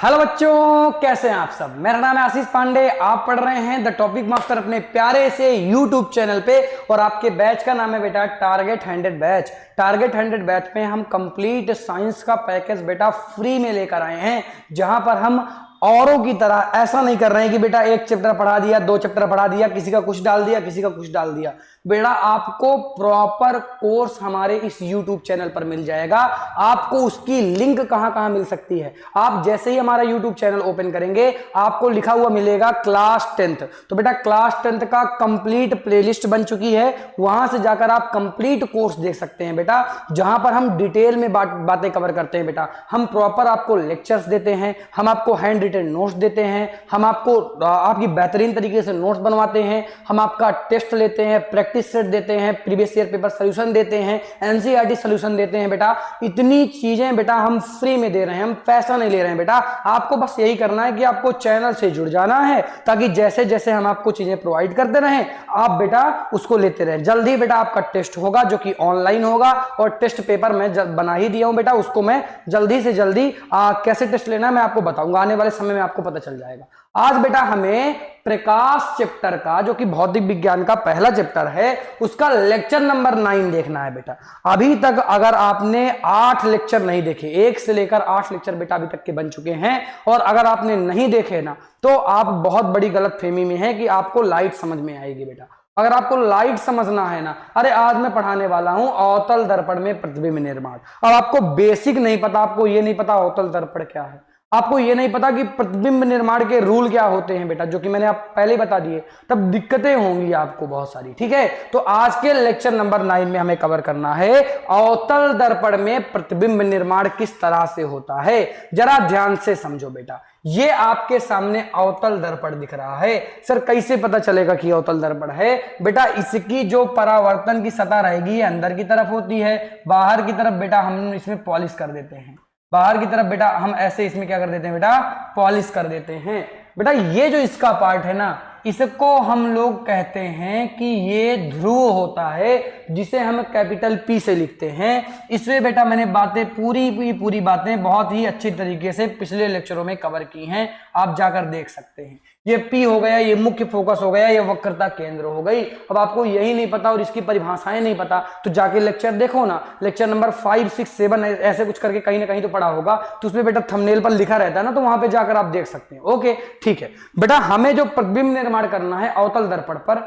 Hello बच्चों, कैसे हैं आप सब। मेरा नाम है आशीष पांडे। आप पढ़ रहे हैं द टॉपिक मास्टर अपने प्यारे से यूट्यूब चैनल पे और आपके बैच का नाम है बेटा टारगेट 100 बैच। टारगेट 100 बैच में हम कंप्लीट साइंस का पैकेज बेटा फ्री में लेकर आए हैं, जहां पर हम औरों की तरह ऐसा नहीं कर रहे हैं कि बेटा एक चैप्टर पढ़ा दिया, दो चैप्टर पढ़ा दिया, किसी का कुछ डाल दिया, किसी का कुछ डाल दिया। बेटा आपको प्रॉपर कोर्स हमारे इस YouTube चैनल पर मिल जाएगा। आपको उसकी लिंक कहां कहां मिल सकती है, आप जैसे ही हमारा YouTube चैनल ओपन करेंगे आपको लिखा हुआ मिलेगा क्लास 10th। तो बेटा क्लास 10th का कंप्लीट प्लेलिस्ट बन चुकी है, वहां से जाकर आप कंप्लीट कोर्स देख सकते हैं बेटा, जहां पर हम डिटेल में बातें कवर करते हैं बेटा। हम प्रॉपर आपको लेक्चर्स देते हैं, हम आपको हैंड रिटन नोट्स देते हैं, हम आपको आपकी बेहतरीन तरीके से नोट्स बनवाते हैं, हम आपका टेस्ट लेते हैं, प्रैक्टिस सेट देते हैं, प्रीवियस ईयर पेपर सॉल्यूशन देते हैं, एनसीईआरटी सॉल्यूशन देते हैं बेटा। इतनी चीजें बेटा हम फ्री में दे रहे हैं, हम पैसा नहीं ले रहे हैं बेटा। आपको बस यही करना है कि आपको चैनल से जुड़ जाना है, ताकि जैसे जैसे हम आपको चीजें प्रोवाइड करते रहें आप बेटा उसको लेते रहें। जल्दी बेटा आपका टेस्ट होगा जो कि ऑनलाइन होगा, और टेस्ट पेपर मैं बना ही दिया हूं बेटा, उसको मैं जल्दी से जल्दी कैसे टेस्ट लेना है मैं आपको बताऊंगा, आने वाले समय में आपको पता चल जाएगा। आज बेटा हमें प्रकाश चैप्टर का, जो कि भौतिक विज्ञान का पहला चैप्टर है, उसका लेक्चर नंबर 9 देखना है बेटा। अभी तक अगर आपने 8 लेक्चर नहीं देखे, 1 से लेकर 8 लेक्चर बेटा अभी तक के बन चुके हैं, और अगर आपने नहीं देखे ना तो आप बहुत बड़ी गलतफहमी में है कि आपको लाइट समझ में आएगी बेटा। अगर आपको लाइट समझना है ना, अरे आज मैं पढ़ाने वाला हूं अवतल दर्पण में प्रतिबिंब निर्माण। अब आपको बेसिक नहीं पता, आपको ये नहीं पता अवतल दर्पण क्या है, आपको ये नहीं पता कि प्रतिबिंब निर्माण के रूल क्या होते हैं बेटा, जो कि मैंने आप पहले ही बता दिए, तब दिक्कतें होंगी आपको बहुत सारी। ठीक है, तो आज के लेक्चर नंबर 9 में हमें कवर करना है अवतल दर्पण में प्रतिबिंब निर्माण किस तरह से होता है। जरा ध्यान से समझो बेटा, ये आपके सामने अवतल दर्पण दिख रहा है। सर कैसे पता चलेगा कि अवतल दर्पण है? बेटा इसकी जो परावर्तन की सतह रहेगी ये अंदर की तरफ होती है, बाहर की तरफ बेटा हम इसमें पॉलिश कर देते हैं, बाहर की तरफ बेटा हम ऐसे इसमें क्या कर देते हैं बेटा, पॉलिश कर देते हैं बेटा। ये जो इसका पार्ट है ना, इसको हम लोग कहते हैं कि ये ध्रुव होता है, जिसे हम कैपिटल P से लिखते हैं। इसमें बेटा मैंने बातें पूरी बातें बहुत ही अच्छी तरीके से पिछले लेक्चरों में कवर की हैं, आप जाकर देख सकते हैं। ये P हो गया, ये मुख्य फोकस हो गया, ये वक्रता केंद्र हो गई। अब आपको यही नहीं पता और इसकी परिभाषाएं नहीं पता, तो जाके लेक्चर देखो ना, लेक्चर नंबर 5, 6, 7 ऐसे कुछ करके कहीं ना कहीं तो पढ़ा होगा, तो उसमें बेटा थंबनेल पर लिखा रहता है ना, तो वहां पे जाकर आप देख सकते हैं। ओके ठीक है बेटा, हमें जो प्रतिबिंब निर्माण करना है अवतल दर्पण पर,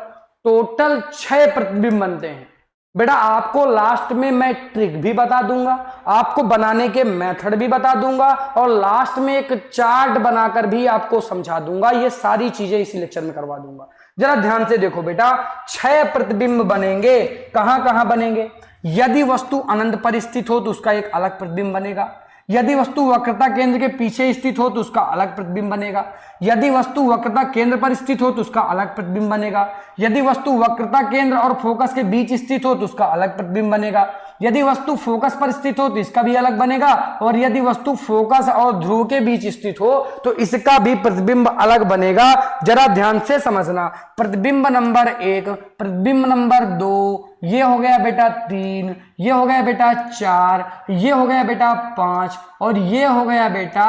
टोटल 6 प्रतिबिंब बनते हैं बेटा। आपको लास्ट में मैं ट्रिक भी बता दूंगा, आपको बनाने के मेथड भी बता दूंगा, और लास्ट में एक चार्ट बनाकर भी आपको समझा दूंगा। ये सारी चीजें इसी लेक्चर में करवा दूंगा। जरा ध्यान से देखो बेटा, 6 प्रतिबिंब बनेंगे। कहां कहां बनेंगे? यदि वस्तु अनंत पर स्थित हो तो उसका एक अलग प्रतिबिंब बनेगा, यदि वस्तु वक्रता केंद्र के पीछे स्थित हो तो उसका अलग प्रतिबिंब बनेगा, यदि वस्तु वक्रता केंद्र पर स्थित हो तो उसका अलग प्रतिबिंब बनेगा, यदि वस्तु वक्रता केंद्र और फोकस के बीच स्थित हो तो उसका अलग प्रतिबिंब बनेगा, यदि वस्तु फोकस पर स्थित हो तो इसका भी अलग बनेगा, और यदि वस्तु फोकस और ध्रुव के बीच स्थित हो तो इसका भी प्रतिबिंब अलग बनेगा। जरा ध्यान से समझना, प्रतिबिंब नंबर 1, प्रतिबिंब नंबर 2, ये हो गया बेटा 3, ये हो गया बेटा 4, ये हो गया बेटा 5, और ये हो गया बेटा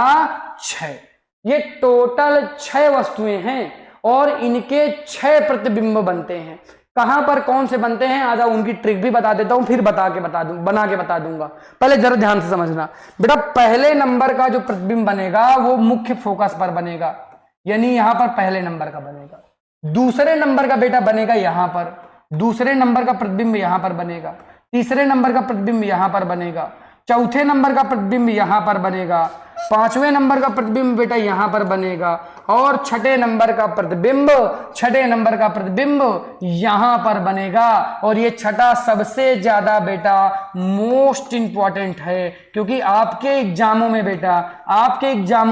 6। ये टोटल 6 वस्तुएं हैं और इनके 6 प्रतिबिंब बनते हैं। कहां पर कौन से बनते हैं, आजा उनकी ट्रिक भी बता देता हूं, फिर बना के बता दूंगा। पहले जरा ध्यान से समझना बेटा, पहले नंबर का जो प्रतिबिंब बनेगा वो मुख्य फोकस पर बनेगा, यानी यहां पर पहले नंबर का बनेगा। दूसरे नंबर का बेटा बनेगा यहां पर, दूसरे नंबर का प्रतिबिंब यहां पर बनेगा, तीसरे नंबर का प्रतिबिंब यहां पर बनेगा, चौथे नंबर का प्रतिबिंब यहां पर बनेगा, 5वें नंबर का प्रतिबिंब बेटा यहां पर बनेगा, और छठे नंबर का प्रतिबिंब यहां पर बनेगा। और ये छठा सबसे ज्यादा बेटा मोस्ट इंपॉर्टेंट है, क्योंकि आपके एग्जामों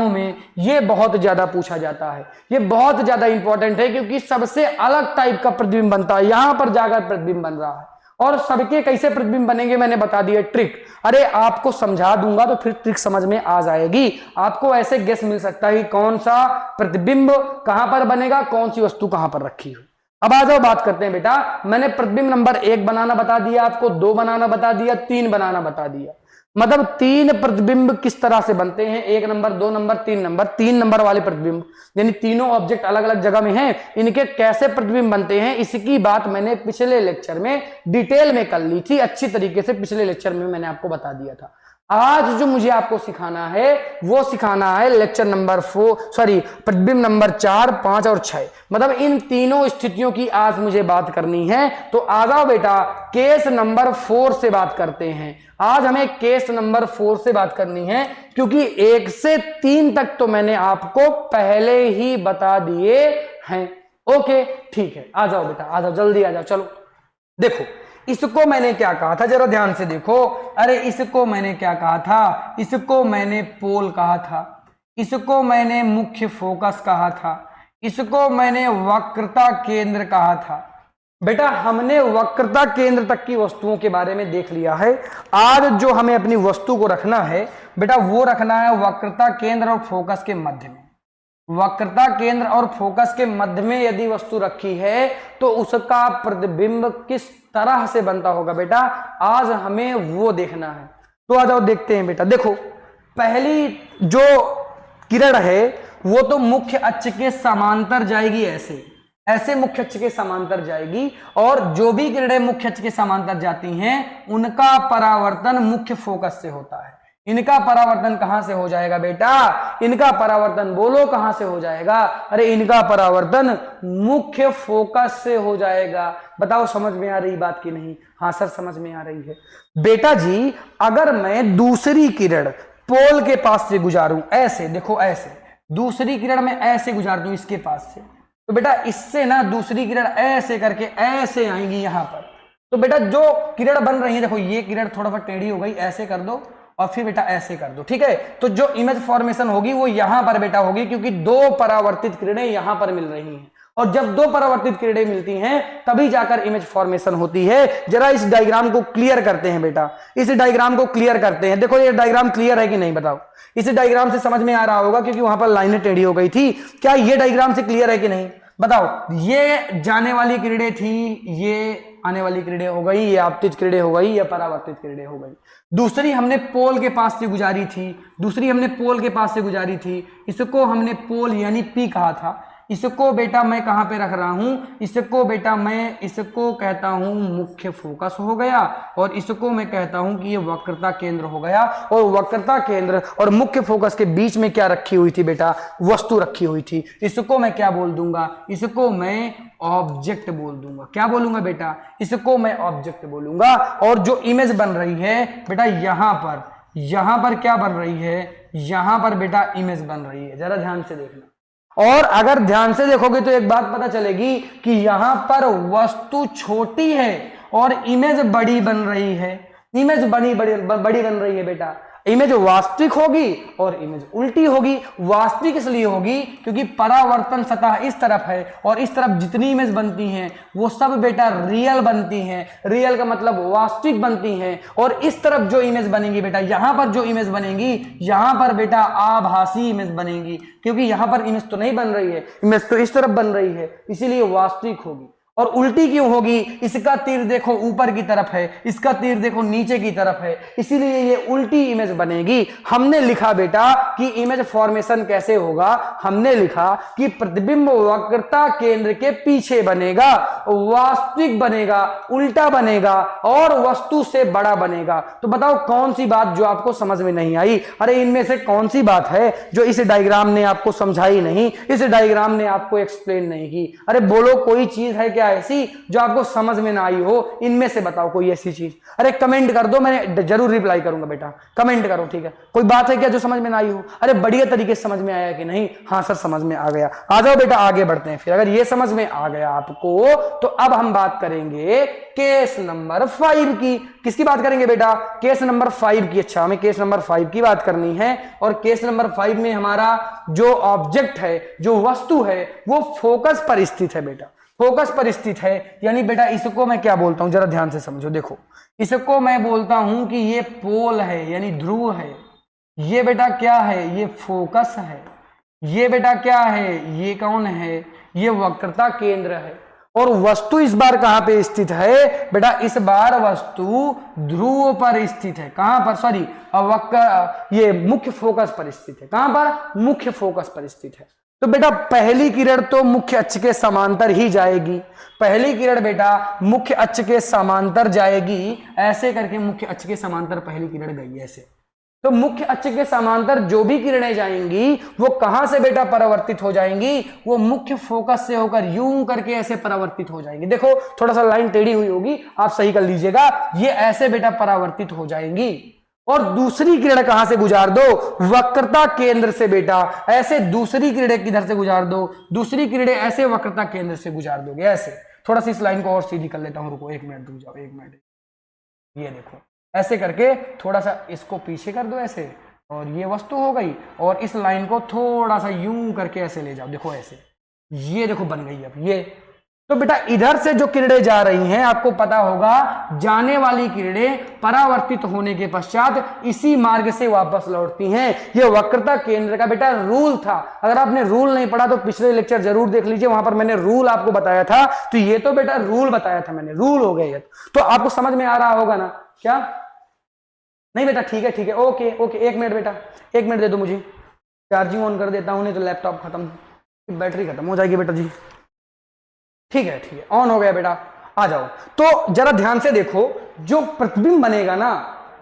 में ये बहुत ज्यादा पूछा जाता है। ये बहुत ज्यादा इंपॉर्टेंट है क्योंकि सबसे अलग टाइप का प्रतिबिंब बनता है, यहां पर जाकर प्रतिबिंब बन रहा है। और सबके कैसे प्रतिबिंब बनेंगे मैंने बता दिया ट्रिक। अरे आपको समझा दूंगा तो फिर ट्रिक समझ में आ जाएगी। आपको ऐसे गेस मिल सकता है कि कौन सा प्रतिबिंब कहां पर बनेगा, कौन सी वस्तु कहां पर रखी हो। अब आ जाओ बात करते हैं बेटा, मैंने प्रतिबिंब नंबर 1 बनाना बता दिया आपको, 2 बनाना बता दिया, 3 बनाना बता दिया। मतलब तीन प्रतिबिंब किस तरह से बनते हैं, 1 नंबर, 2 नंबर, 3 नंबर, 3 नंबर वाले प्रतिबिंब, यानी तीनों ऑब्जेक्ट अलग अलग जगह में हैं, इनके कैसे प्रतिबिंब बनते हैं, इसकी बात मैंने पिछले लेक्चर में डिटेल में कर ली थी, अच्छी तरीके से पिछले लेक्चर में मैंने आपको बता दिया था। आज जो मुझे आपको सिखाना है वो सिखाना है लेक्चर नंबर 4, प्रतिबिंब नंबर 4, 5 और 6, मतलब इन तीनों स्थितियों की आज मुझे बात करनी है। तो आ जाओ बेटा, केस नंबर 4 से बात करते हैं। आज हमें केस नंबर 4 से बात करनी है, क्योंकि 1 से 3 तक तो मैंने आपको पहले ही बता दिए हैं। ओके ठीक है, आ जाओ बेटा, आ जाओ, जल्दी आ जाओ। चलो देखो, इसको मैंने क्या कहा था, जरा ध्यान से देखो। अरे इसको मैंने क्या कहा था, इसको मैंने पोल कहा था, इसको मैंने मुख्य फोकस कहा था, इसको मैंने वक्रता केंद्र कहा था। बेटा हमने वक्रता केंद्र तक की वस्तुओं के बारे में देख लिया है। आज जो हमें अपनी वस्तु को रखना है बेटा, वो रखना है वक्रता केंद्र और फोकस के मध्य में। वक्रता केंद्र और फोकस के मध्य में यदि वस्तु रखी है तो उसका प्रतिबिंब किस तरह से बनता होगा बेटा, आज हमें वो देखना है। तो आ जाओ देखते हैं बेटा। देखो पहली जो किरण है वो तो मुख्य अक्ष के समांतर जाएगी, ऐसे ऐसे मुख्य अक्ष के समांतर जाएगी, और जो भी किरणें मुख्य अक्ष के समांतर जाती हैं उनका परावर्तन मुख्य फोकस से होता है। इनका परावर्तन कहां से हो जाएगा बेटा, इनका परावर्तन बोलो कहां से हो जाएगा, अरे इनका परावर्तन मुख्य फोकस से हो जाएगा। बताओ समझ में आ रही बात की नहीं? हाँ सर समझ में आ रही है। बेटा जी अगर मैं दूसरी किरण पोल के पास से गुजारूं, ऐसे देखो, ऐसे दूसरी किरण में ऐसे गुजार दूं इसके पास से, तो बेटा इससे ना दूसरी किरण ऐसे करके ऐसे आएंगी यहां पर। तो बेटा जो किरण बन रही है, देखो ये किरण थोड़ा सा टेढ़ी हो गई, ऐसे कर दो और फिर बेटा ऐसे कर दो, ठीक है। तो जो इमेज फॉर्मेशन होगी वो यहां पर बेटा होगी, क्योंकि दो परावर्तित किरणें यहां पर मिल रही हैं, और जब दो परावर्तित किरणें मिलती हैं तभी जाकर इमेज फॉर्मेशन होती है। जरा इस डायग्राम को क्लियर करते हैं बेटा, इस डायग्राम को क्लियर करते हैं। देखो ये डायग्राम क्लियर है कि नहीं बताओ, इस डायग्राम से समझ में आ रहा होगा क्योंकि वहां पर लाइनें टेढ़ी हो गई थी। क्या ये डायग्राम से क्लियर है कि नहीं बताओ? ये जाने वाली किरणें थी, ये आने वाली किरणें हो गई, ये आपतित किरणें हो गई, या परावर्तित किरणें हो गई। दूसरी हमने पोल के पास से गुजारी थी, दूसरी हमने पोल के पास से गुजारी थी, इसको हमने पोल यानी पी कहा था। इसको बेटा मैं कहां पे रख रहा हूं, इसको बेटा मैं इसको कहता हूं मुख्य फोकस हो गया, और इसको मैं कहता हूं कि ये वक्रता केंद्र हो गया। और वक्रता केंद्र और मुख्य फोकस के बीच में क्या रखी हुई थी बेटा, वस्तु रखी हुई थी। इसको मैं क्या बोल दूंगा, इसको मैं ऑब्जेक्ट बोल दूंगा। क्या बोलूंगा बेटा, इसको मैं ऑब्जेक्ट बोलूंगा। और जो इमेज बन रही है बेटा यहां पर क्या बन रही है, यहां पर बेटा इमेज बन रही है, जरा ध्यान से देखना। और अगर ध्यान से देखोगे तो एक बात पता चलेगी कि यहां पर वस्तु छोटी है और इमेज बड़ी बन रही है। इमेज बड़ी बन रही है बेटा। इमेज वास्तविक होगी और इमेज उल्टी होगी। वास्तविक इसलिए होगी क्योंकि परावर्तन सतह इस तरफ है, और इस तरफ जितनी इमेज बनती हैं वो सब बेटा रियल बनती हैं। रियल का मतलब वास्तविक बनती हैं। और इस तरफ जो इमेज बनेगी बेटा, यहां पर जो इमेज बनेगी, यहां पर बेटा आभासी इमेज बनेगी, क्योंकि यहां पर इमेज तो नहीं बन रही है, इमेज तो इस तरफ बन रही है, इसीलिए वास्तविक होगी। और उल्टी क्यों होगी, इसका तीर देखो ऊपर की तरफ है, इसका तीर देखो नीचे की तरफ है, इसीलिए ये उल्टी इमेज बनेगी। हमने लिखा बेटा कि इमेज फॉर्मेशन कैसे होगा, हमने लिखा कि प्रतिबिंब वक्रता केंद्र के पीछे बनेगा, वास्तविक बनेगा, उल्टा बनेगा और वस्तु से बड़ा बनेगा। तो बताओ कौन सी बात जो आपको समझ में नहीं आई? अरे इनमें से कौन सी बात है जो इस डायग्राम ने आपको समझाई नहीं, इस डायग्राम ने आपको एक्सप्लेन नहीं की? अरे बोलो कोई चीज है क्या ऐसी जो आपको समझ में ना आई हो? इनमें से बताओ कोई ऐसी चीज। अरे कमेंट कर दो, मैं जरूर रिप्लाई करूंगा बेटा, कमेंट करो, ठीक है। कोई बात है क्या जो समझ में ना आई हो? अरे बढ़िया तरीके से समझ में आया कि नहीं? हाँ सर समझ में आ गया। आ जाओ बेटा आगे बढ़ते हैं। फिर अगर ये समझ में आ गया आपको तो अब हम बात करेंगे केस नंबर 5 की। किसकी बात करेंगे बेटा? केस नंबर 5 की। अच्छा हमें केस नंबर 5 की बात करनी है, और केस नंबर 5 में हमारा जो ऑब्जेक्ट है, जो वस्तु है, वो फोकस पर स्थित है बेटा। फोकस पर स्थित है, यानी बेटा इसको मैं क्या बोलता हूं, जरा ध्यान से समझो। देखो इसको मैं बोलता हूं कि ये पोल है, यानी ध्रुव है। ये बेटा क्या है, ये फोकस है। ये बेटा क्या है, ये कौन है, ये वक्रता केंद्र है। और वस्तु इस बार कहां पे स्थित है बेटा, इस बार वस्तु ध्रुव पर स्थित है। कहां पर, सॉरी ये मुख्य फोकस पर स्थित है। कहां पर, मुख्य फोकस पर स्थित है। तो बेटा पहली किरण तो मुख्य अक्ष के समांतर ही जाएगी, पहली किरण बेटा मुख्य अक्ष के समांतर जाएगी, ऐसे करके मुख्य अक्ष के समांतर पहली किरण गई ऐसे। तो मुख्य अक्ष के समांतर जो भी किरणें जाएंगी वो कहां से बेटा परावर्तित हो जाएंगी, वो मुख्य फोकस से होकर यूं करके ऐसे परावर्तित हो जाएंगी। देखो थोड़ा सा लाइन टेढ़ी हुई होगी, आप सही कर लीजिएगा, ये ऐसे बेटा परावर्तित हो जाएंगी। और दूसरी किरण कहां से गुजार दो, वक्रता केंद्र से बेटा ऐसे दूसरी किरणें किधर से गुजार दो, दूसरी किरणें ऐसे वक्रता केंद्र से गुजार दोगे ऐसे। थोड़ा सी इस लाइन को और सीधी कर लेता हूं, रुको 1 मिनट रुक जाओ, 1 मिनट। ये देखो ऐसे करके थोड़ा सा इसको पीछे कर दो ऐसे, और ये वस्तु हो गई, और इस लाइन को थोड़ा सा यूं करके ऐसे ले जाओ, देखो ऐसे, ये देखो बन गई अब ये। तो बेटा इधर से जो किरणें जा रही हैं आपको पता होगा, जाने वाली किरणें परावर्तित होने के पश्चात इसी मार्ग से वापस लौटती हैं। ये वक्रता केंद्र का बेटा रूल था। अगर आपने रूल नहीं पढ़ा तो पिछले लेक्चर जरूर देख लीजिए, वहां पर मैंने रूल आपको बताया था। तो ये तो बेटा रूल बताया था मैंने, रूल हो गए। तो आपको समझ में आ रहा होगा ना, क्या नहीं बेटा, ठीक है ठीक है, ओके ओके, 1 मिनट बेटा, 1 मिनट दे दो मुझे, चार्जिंग ऑन कर देता हूं, नहीं तो लैपटॉप खत्म, बैटरी खत्म हो जाएगी बेटा जी। ठीक है, ऑन हो गया बेटा, आ जाओ। तो जरा ध्यान से देखो, जो प्रतिबिंब बनेगा ना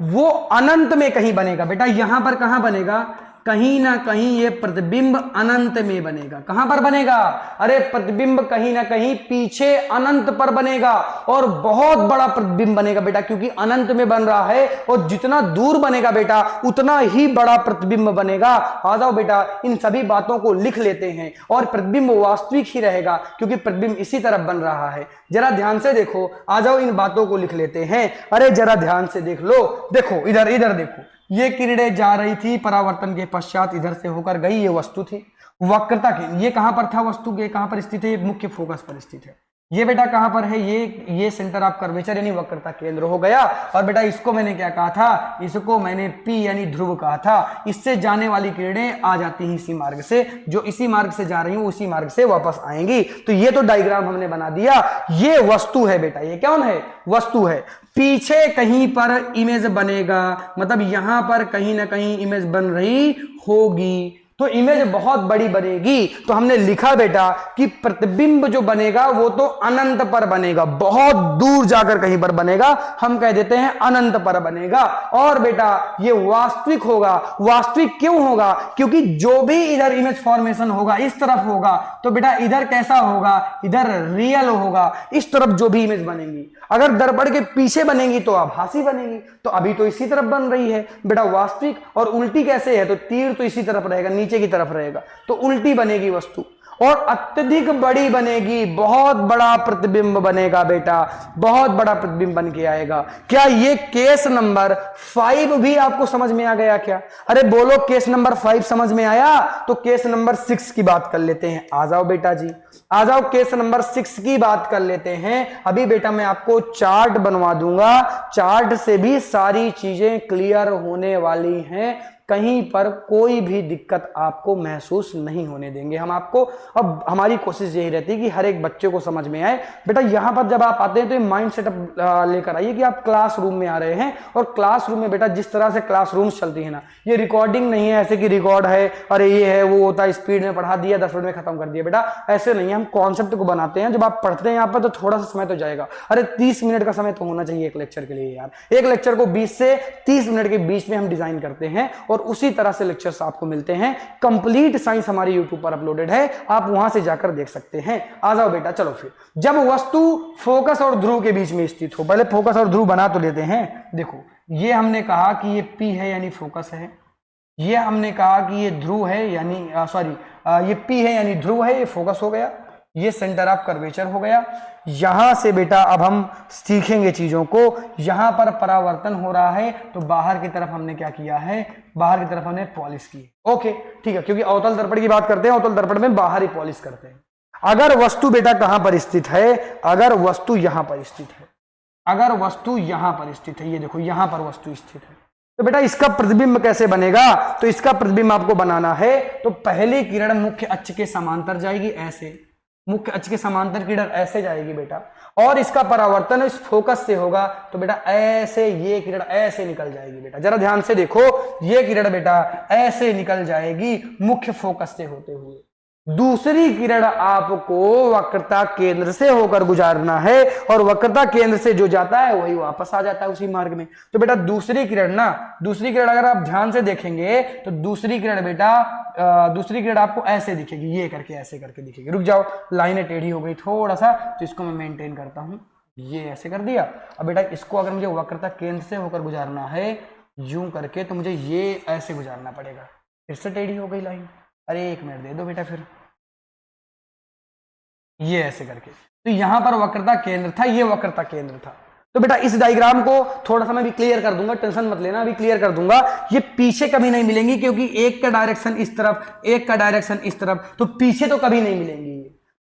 वो अनंत में कहीं बनेगा बेटा। यहां पर कहां बनेगा, कहीं ना कहीं ये प्रतिबिंब अनंत में बनेगा। कहां पर बनेगा, अरे प्रतिबिंब कहीं ना कहीं पीछे अनंत पर बनेगा, और बहुत बड़ा प्रतिबिंब बनेगा बेटा, क्योंकि अनंत में बन रहा है, और जितना दूर बनेगा बेटा उतना ही बड़ा प्रतिबिंब बनेगा। आ जाओ बेटा, इन सभी बातों को लिख लेते हैं, और प्रतिबिंब वास्तविक ही रहेगा क्योंकि प्रतिबिंब इसी तरफ बन रहा है। जरा ध्यान से देखो, आ जाओ इन बातों को लिख लेते हैं। अरे जरा ध्यान से देख लो, देखो इधर इधर देखो, ये किरणें जा रही थी, परावर्तन के पश्चात इधर से होकर गई, ये वस्तु थी। वक्रता के ये कहां पर था, वस्तु के कहां पर स्थित है, ये मुख्य फोकस पर स्थित है। ये बेटा कहां पर है, ये सेंटर ऑफ कर्वेचर यानी वक्रता केंद्र हो गया। और बेटा इसको मैंने क्या कहा था, इसको मैंने पी यानी ध्रुव कहा था। इससे जाने वाली किरणें आ जाती हैं इसी मार्ग से, जो इसी मार्ग से जा रही हूं उसी मार्ग से वापस आएंगी। तो ये तो डायग्राम हमने बना दिया, ये वस्तु है बेटा, ये कौन है, वस्तु है। पीछे कहीं पर इमेज बनेगा, मतलब यहां पर कहीं ना कहीं इमेज बन रही होगी, तो इमेज बहुत बड़ी बनेगी। तो हमने लिखा बेटा कि प्रतिबिंब जो बनेगा वो तो अनंत पर बनेगा, बहुत दूर जाकर कहीं पर बनेगा, हम कह देते हैं अनंत पर बनेगा। और बेटा ये वास्तविक होगा। वास्तविक क्यों होगा, क्योंकि जो भी इधर इमेज फॉर्मेशन होगा इस तरफ होगा, तो बेटा इधर कैसा होगा, इधर रियल होगा। इस तरफ जो भी इमेज बनेंगी, अगर दर्पण के पीछे बनेंगी तो आभासी बनेगी। तो अभी तो इसी तरफ बन रही है बेटा वास्तविक, और उल्टी कैसे है, तो तीर तो इसी तरफ रहेगा, नीचे की तरफ रहेगा, तो उल्टी बनेगी वस्तु, और अत्यधिक बड़ी बनेगी, बहुत बड़ा प्रतिबिंब बनेगा बेटा, बहुत बड़ा प्रतिबिंब बन के आएगा। क्या ये केस नंबर 5 भी आपको समझ में आ गया क्या, अरे बोलो केस नंबर 5 समझ में आया। तो केस नंबर 6 की बात कर लेते हैं, आ जाओ बेटा जी, आ जाओ केस नंबर 6 की बात कर लेते हैं। अभी बेटा मैं आपको चार्ट बनवा दूंगा, चार्ट से भी सारी चीजें क्लियर होने वाली हैं, कहीं पर कोई भी दिक्कत आपको महसूस नहीं होने देंगे हम आपको। अब हमारी कोशिश यही रहती है कि हर एक बच्चे को समझ में आए। बेटा यहां पर जब आप आते हैं तो ये माइंड सेटअप लेकर आइए कि आप क्लासरूम में आ रहे हैं, और क्लासरूम में बेटा जिस तरह से क्लासरूम्स चलती है ना, ये रिकॉर्डिंग नहीं है ऐसे कि रिकॉर्ड है, अरे ये है वो होता है, स्पीड में पढ़ा दिया 10 मिनट में खत्म कर दिया। बेटा ऐसे नहीं है, हम कॉन्सेप्ट को बनाते हैं। जब आप पढ़ते हैं यहाँ पर तो थोड़ा सा समय तो जाएगा, अरे 30 मिनट का समय तो होना चाहिए एक लेक्चर के लिए यार। एक लेक्चर को 20 से 30 मिनट के बीच में हम डिजाइन करते हैं, और उसी तरह से लेक्चर्स आपको मिलते हैं। कंप्लीट साइंस हमारे यूट्यूब पर अपलोडेड है, आप वहां से जाकर देख सकते हैं। आ जाओ बेटा, चलो फिर, जब वस्तु फोकस और ध्रुव के बीच में स्थित हो, पहले फोकस और ध्रुव बना तो लेते हैं। देखो ये हमने कहा कि ये P है यानी फोकस है, ये हमने कहा कि ये ध्रुव है यानी ये P है यानी ध्रुव है, ये फोकस हो गया, ये सेंटर ऑफ कर्वेचर हो गया। यहां से बेटा अब हम सीखेंगे चीजों को। यहां पर परावर्तन हो रहा है, तो बाहर की तरफ हमने क्या किया है, बाहर की तरफ हमने पॉलिश की। ओके ठीक है, क्योंकि अवतल दर्पण की बात करते हैं, अवतल दर्पण में बाहर ही पॉलिश करते हैं। अगर वस्तु बेटा कहां पर स्थित है, अगर वस्तु यहां पर स्थित है, अगर वस्तु यहां पर स्थित है, ये देखो यहां पर वस्तु स्थित है, तो बेटा इसका प्रतिबिंब कैसे बनेगा। तो इसका प्रतिबिंब आपको बनाना है, तो पहली किरण मुख्य अक्ष के समांतर जाएगी ऐसे, मुख्य अक्ष के समांतर किरण ऐसे जाएगी बेटा, और इसका परावर्तन इस फोकस से होगा तो बेटा ऐसे ये किरण ऐसे निकल जाएगी बेटा। जरा ध्यान से देखो, ये किरण बेटा ऐसे निकल जाएगी मुख्य फोकस से होते हुए। दूसरी किरण आपको वक्रता केंद्र से होकर गुजारना है, और वक्रता केंद्र से जो जाता है वही वापस आ जाता है उसी मार्ग में। तो बेटा दूसरी किरण अगर आप ध्यान से देखेंगे तो दूसरी किरण आपको ऐसे दिखेगी, ये करके ऐसे करके दिखेगी। रुक जाओ, लाइनें टेढ़ी हो गई थोड़ा सा, तो इसको मैं मेंटेन करता हूं। ये ऐसे कर दिया। अब बेटा इसको अगर मुझे वक्रता केंद्र से होकर गुजारना है यूं करके, तो मुझे ये ऐसे गुजारना पड़ेगा। फिर से टेढ़ी हो गई लाइन, अरे एक मिनट दे दो बेटा, फिर ये ऐसे करके। तो यहां पर वक्रता केंद्र था, ये वक्रता केंद्र था। तो बेटा इस डायग्राम को थोड़ा सा मैं भी क्लियर कर दूंगा, टेंशन मत लेना, अभी क्लियर कर दूंगा। ये पीछे कभी नहीं मिलेंगी, क्योंकि एक का डायरेक्शन इस तरफ, एक का डायरेक्शन इस तरफ, तो पीछे तो कभी नहीं मिलेंगी।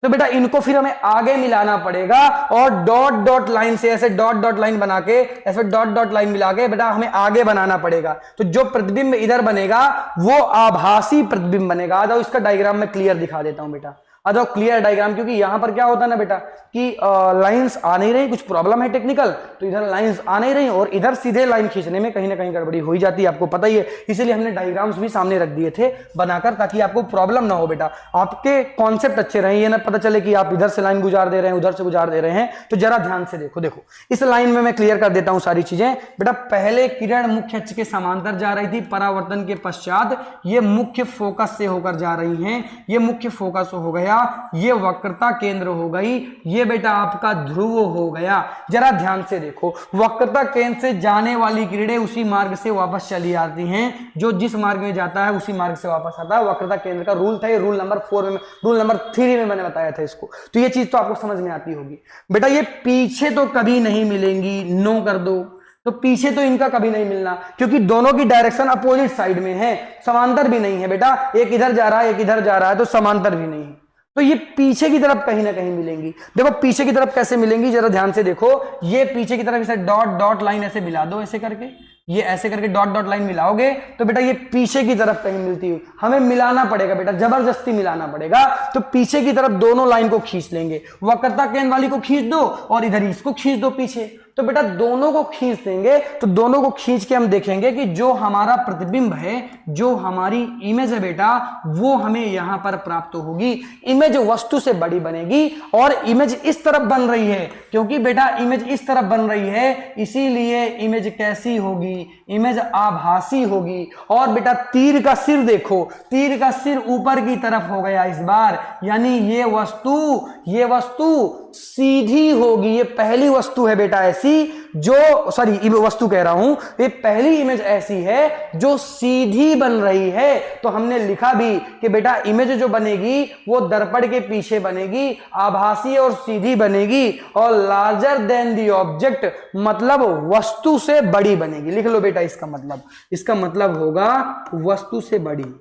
तो बेटा इनको फिर हमें आगे मिलाना पड़ेगा, और डॉट डॉट लाइन से ऐसे डॉट डॉट लाइन बना के, ऐसे डॉट डॉट लाइन मिला के बेटा हमें आगे बनाना पड़ेगा। तो जो प्रतिबिंब इधर बनेगा वो आभासी प्रतिबिंब बनेगा। आ जाओ इसका डायग्राम में क्लियर दिखा देता हूं बेटा, आ जाओ क्लियर डायग्राम। क्योंकि यहां पर क्या होता है ना बेटा कि लाइंस आ नहीं रही, कुछ प्रॉब्लम है टेक्निकल, तो इधर लाइंस आ नहीं रही, और इधर सीधे लाइन खींचने में कहीं ना कहीं गड़बड़ी हो ही जाती है, आपको पता ही है। इसीलिए हमने डायग्राम्स भी सामने रख दिए थे बनाकर, ताकि आपको प्रॉब्लम ना हो बेटा, आपके कॉन्सेप्ट अच्छे रहे, ये ना पता चले कि आप इधर से लाइन गुजार दे रहे हैं, उधर से गुजार दे रहे हैं। तो जरा ध्यान से देखो, देखो इस लाइन में मैं क्लियर कर देता हूं सारी चीजें बेटा। पहले किरण मुख्य अक्ष के समांतर जा रही थी, परावर्तन के पश्चात ये मुख्य फोकस से होकर जा रही हैं, ये मुख्य फोकस हो गया, ये वक्रता केंद्र हो गई, ये बेटा आपका ध्रुव हो गया। जरा ध्यान से देखो, वक्रता केंद्र से जाने वाली किरणें उसी मार्ग से वापस चली आती हैं, जो जिस मार्ग में जाता है उसी मार्ग से वापस आता है। वक्रता केंद्र का रूल था, ये रूल नंबर 4 में, रूल नंबर 3 में मैंने बताया था इसको। तो ये चीज तो आपको समझ में आती होगी बेटा। ये पीछे तो कभी नहीं मिलेंगी, नो कर दो। तो पीछे तो इनका कभी नहीं मिलना, क्योंकि दोनों की डायरेक्शन अपोजिट साइड में है, समांतर भी नहीं है बेटा। एक इधर जा रहा है, एक इधर जा रहा है, तो समांतर भी नहीं है। तो ये पीछे की तरफ कहीं ना कहीं मिलेंगी। देखो पीछे की तरफ कैसे मिलेंगी, जरा ध्यान से देखो। ये पीछे की तरफ इसे डॉट डॉट लाइन ऐसे मिला दो, ऐसे करके, ये ऐसे करके डॉट डॉट लाइन मिलाओगे तो बेटा ये पीछे की तरफ कहीं मिलती हुई, हमें मिलाना पड़ेगा बेटा, जबरदस्ती मिलाना पड़ेगा। तो पीछे की तरफ दोनों लाइन को खींच लेंगे, वक्रता केंद्र वाली को खींच दो और इधर इसको खींच दो पीछे। तो बेटा दोनों को खींच देंगे, तो दोनों को खींच के हम देखेंगे कि जो हमारा प्रतिबिंब है, जो हमारी इमेज है बेटा, वो हमें यहां पर प्राप्त होगी। इमेज वस्तु से बड़ी बनेगी, और इमेज इस तरफ बन रही है, क्योंकि बेटा इमेज इस तरफ बन रही है, इसीलिए इमेज कैसी होगी, इमेज आभासी होगी। और बेटा तीर का सिर देखो, तीर का सिर ऊपर की तरफ हो गया इस बार, यानी ये वस्तु सीधी होगी। ये पहली वस्तु है बेटा ऐसी जो, सॉरी वस्तु कह रहा हूं, ये पहली इमेज ऐसी है जो सीधी बन रही है। तो हमने लिखा भी कि बेटा इमेज जो बनेगी वो दर्पण के पीछे बनेगी, आभासी और सीधी बनेगी, और लार्जर देन दी ऑब्जेक्ट मतलब वस्तु से बड़ी बनेगी। लिख लो बेटा इसका मतलब होगा वस्तु से बड़ी,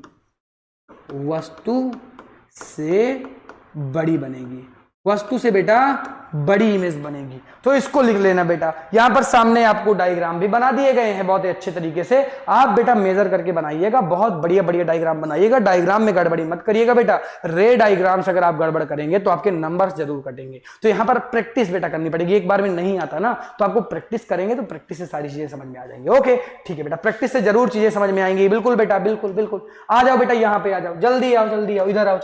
वस्तु से बड़ी बनेगी, वस्तु से बेटा बड़ी इमेज बनेगी। तो इसको लिख लेना बेटा। यहां पर सामने आपको डायग्राम भी बना दिए गए हैं बहुत ही अच्छे तरीके से, आप बेटा मेजर करके बनाइएगा, बहुत बढ़िया बढ़िया डायग्राम बनाइएगा। डायग्राम में गड़बड़ी मत करिएगा बेटा, रे डायग्राम्स अगर आप गड़बड़ करेंगे तो आपके नंबर्स जरूर कटेंगे। तो यहां पर प्रैक्टिस बेटा करनी पड़ेगी, एक बार में नहीं आता ना, तो आपको प्रैक्टिस करेंगे तो प्रैक्टिस से सारी चीजें समझ में आ जाएंगी। ओके ठीक है बेटा, प्रैक्टिस से जरूर चीजें समझ में आएंगी। बिल्कुल बेटा, बिल्कुल बिल्कुल। आ जाओ बेटा, यहाँ पे आ जाओ, जल्दी आओ, इधर आओ,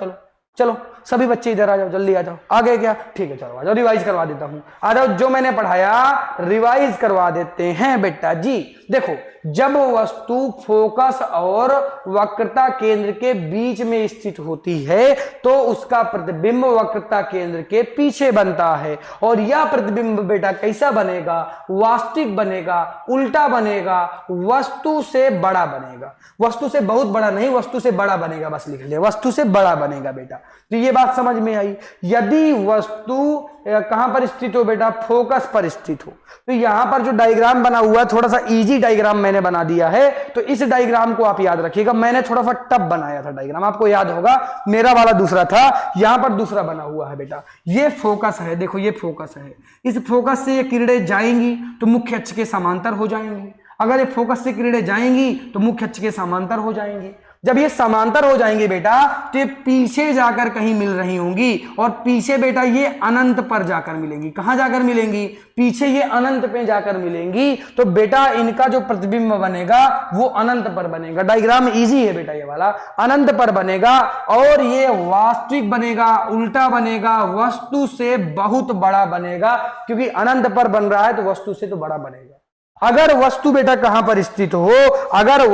चलो सभी बच्चे इधर आ जाओ, जल्दी आ जाओ। आ गए क्या? ठीक है, चलो आ जाओ, रिवाइज करवा देता हूं। आ जाओ, जो मैंने पढ़ाया रिवाइज करवा देते हैं बेटा जी। देखो, जब वस्तु फोकस और वक्रता केंद्र के बीच में स्थित होती है तो उसका प्रतिबिंब वक्रता केंद्र के पीछे बनता है। और यह प्रतिबिंब बेटा कैसा बनेगा? वास्तविक बनेगा, उल्टा बनेगा, वस्तु से बड़ा बनेगा। वस्तु से बहुत बड़ा नहीं, वस्तु से बड़ा बनेगा, बस लिख ले, वस्तु से बड़ा बनेगा बेटा। तो ये बात समझ में आई। यदि वस्तु कहां पर स्थित हो बेटा? फोकस पर स्थित हो। तो यहां पर जो डायग्राम बना हुआ है, थोड़ा सा इजी डायग्राम मैंने बना दिया है, तो इस डायग्राम को आप याद रखिएगा। मैंने थोड़ा सा टफ बनाया था डायग्राम, आपको याद होगा, मेरा वाला दूसरा था, यहां पर दूसरा बना हुआ है बेटा। ये फोकस है, देखो ये फोकस है। इस फोकस से ये किरणें जाएंगी तो मुख्य अक्ष के समांतर हो जाएंगी। अगर ये फोकस से किरणें जाएंगी तो मुख्य अक्ष के समांतर हो जाएंगी। जब ये समांतर हो जाएंगे बेटा तो ये पीछे जाकर कहीं मिल रही होंगी और पीछे बेटा ये अनंत पर जाकर मिलेंगी। कहां जाकर मिलेंगी? पीछे ये अनंत पे जाकर मिलेंगी। तो बेटा इनका जो प्रतिबिंब बनेगा वो अनंत पर बनेगा। डायग्राम इजी है बेटा, ये वाला अनंत पर बनेगा और ये वास्तविक बनेगा, उल्टा बनेगा, वस्तु से बहुत बड़ा बनेगा, क्योंकि अनंत पर बन रहा है तो वस्तु से तो बड़ा बनेगा। अगर वस्तु बेटा कहां पर स्थित हो, अगर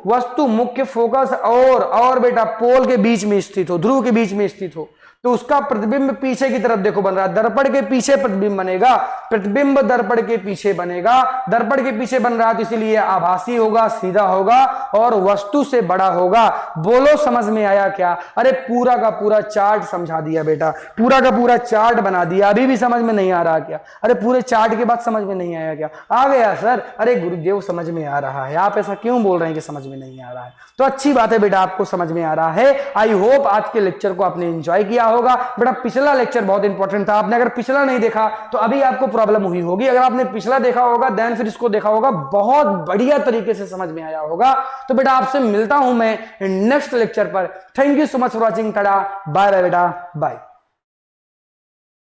वस्तु मुख्य फोकस और बेटा पोल के बीच में स्थित हो, ध्रुव के बीच में स्थित हो, तो उसका प्रतिबिंब पीछे की तरफ देखो बन रहा है। दर्पण के पीछे प्रतिबिंब बनेगा, प्रतिबिंब दर्पण के पीछे बनेगा, दर्पण के पीछे बन रहा है तो इसीलिए आभासी होगा, सीधा होगा और वस्तु से बड़ा होगा। बोलो समझ में आया क्या? अरे पूरा का पूरा चार्ट समझा दिया बेटा, पूरा का पूरा चार्ट बना दिया। अभी भी समझ में नहीं आ रहा क्या? अरे पूरे चार्ट के बाद समझ में नहीं आया क्या? आ गया सर। अरे गुरुदेव समझ में आ रहा है, आप ऐसा क्यों बोल रहे हैं कि समझ में नहीं आ रहा है? तो अच्छी बात है बेटा, आपको समझ में आ रहा है। आई होप आज के लेक्चर को आपने एंजॉय किया होगा। बेटा पिछला लेक्चर बहुत इंपॉर्टेंट था, आपने अगर पिछला नहीं देखा तो अभी आपको प्रॉब्लम हुई होगी। अगर आपने पिछला देखा होगा देन फिर इसको देखा होगा, बहुत बढ़िया तरीके से समझ में आया होगा। तो बेटा आपसे मिलता हूं मैं नेक्स्ट लेक्चर पर। Thank you so much for watching. टाटा बाय बेटा, बाय।